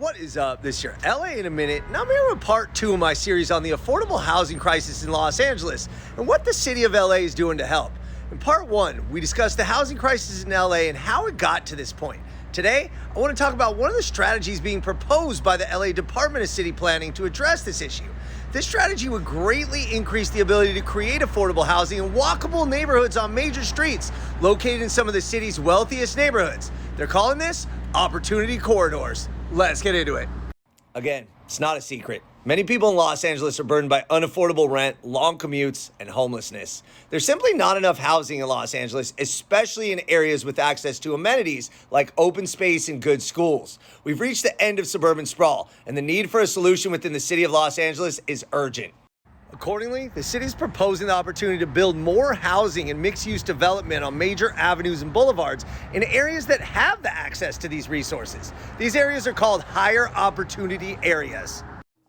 What is up? This is your LA in a minute, and I'm here with part 2 of my series on the affordable housing crisis in Los Angeles and what the city of LA is doing to help. In part 1, we discussed the housing crisis in LA and how it got to this point. Today, I want to talk about one of the strategies being proposed by the LA Department of City Planning to address this issue. This strategy would greatly increase the ability to create affordable housing in walkable neighborhoods on major streets located in some of the city's wealthiest neighborhoods. They're calling this opportunity corridors. Let's get into it. Again, it's not a secret. Many people in Los Angeles are burdened by unaffordable rent, long commutes, and homelessness. There's simply not enough housing in Los Angeles, especially in areas with access to amenities like open space and good schools. We've reached the end of suburban sprawl, and the need for a solution within the city of Los Angeles is urgent. Accordingly, the city is proposing the opportunity to build more housing and mixed-use development on major avenues and boulevards in areas that have the access to these resources. These areas are called higher opportunity areas.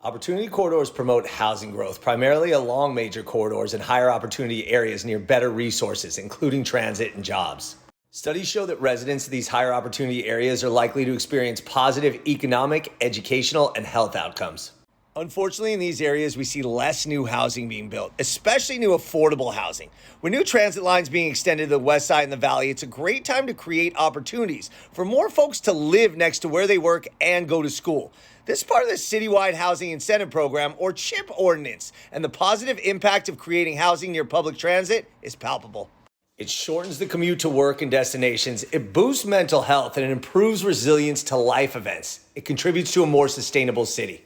Opportunity corridors promote housing growth, primarily along major corridors and higher opportunity areas near better resources, including transit and jobs. Studies show that residents of these higher opportunity areas are likely to experience positive economic, educational, and health outcomes. Unfortunately, in these areas, we see less new housing being built, especially new affordable housing. With new transit lines being extended to the west side and the valley, it's a great time to create opportunities for more folks to live next to where they work and go to school. This is part of the Citywide Housing Incentive Program, or CHIP ordinance, and the positive impact of creating housing near public transit is palpable. It shortens the commute to work and destinations, it boosts mental health, and it improves resilience to life events. It contributes to a more sustainable city.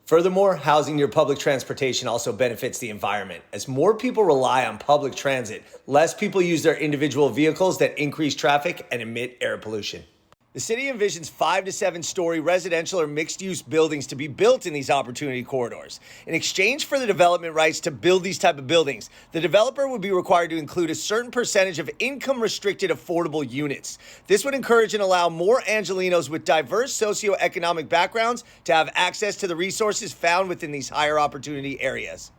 Furthermore, housing near public transportation also benefits the environment. As more people rely on public transit, less people use their individual vehicles that increase traffic and emit air pollution. The city envisions 5 to 7 story residential or mixed-use buildings to be built in these opportunity corridors. In exchange for the development rights to build these type of buildings, the developer would be required to include a certain percentage of income-restricted affordable units. This would encourage and allow more Angelenos with diverse socioeconomic backgrounds to have access to the resources found within these higher opportunity areas.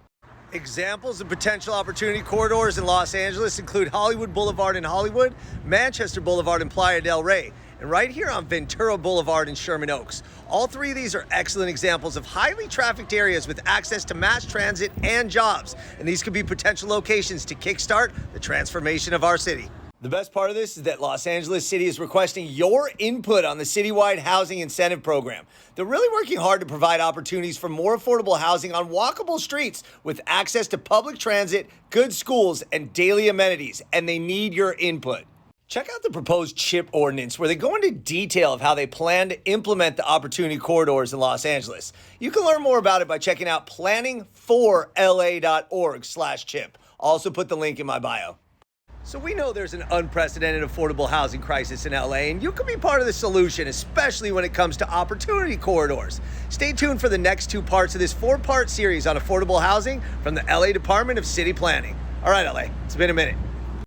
Examples of potential opportunity corridors in Los Angeles include Hollywood Boulevard in Hollywood, Manchester Boulevard in Playa del Rey, and right here on Ventura Boulevard in Sherman Oaks. All three of these are excellent examples of highly trafficked areas with access to mass transit and jobs, and these could be potential locations to kickstart the transformation of our city. The best part of this is that Los Angeles City is requesting your input on the Citywide Housing Incentive Program. They're really working hard to provide opportunities for more affordable housing on walkable streets with access to public transit, good schools, and daily amenities, and they need your input. Check out the proposed CHIP ordinance, where they go into detail of how they plan to implement the opportunity corridors in Los Angeles. You can learn more about it by checking out planningforla.org/CHIP. I'll also put the link in my bio. So we know there's an unprecedented affordable housing crisis in LA, and you can be part of the solution, especially when it comes to opportunity corridors. Stay tuned for the next 2 parts of this 4-part series on affordable housing from the LA Department of City Planning. All right, LA, it's been a minute.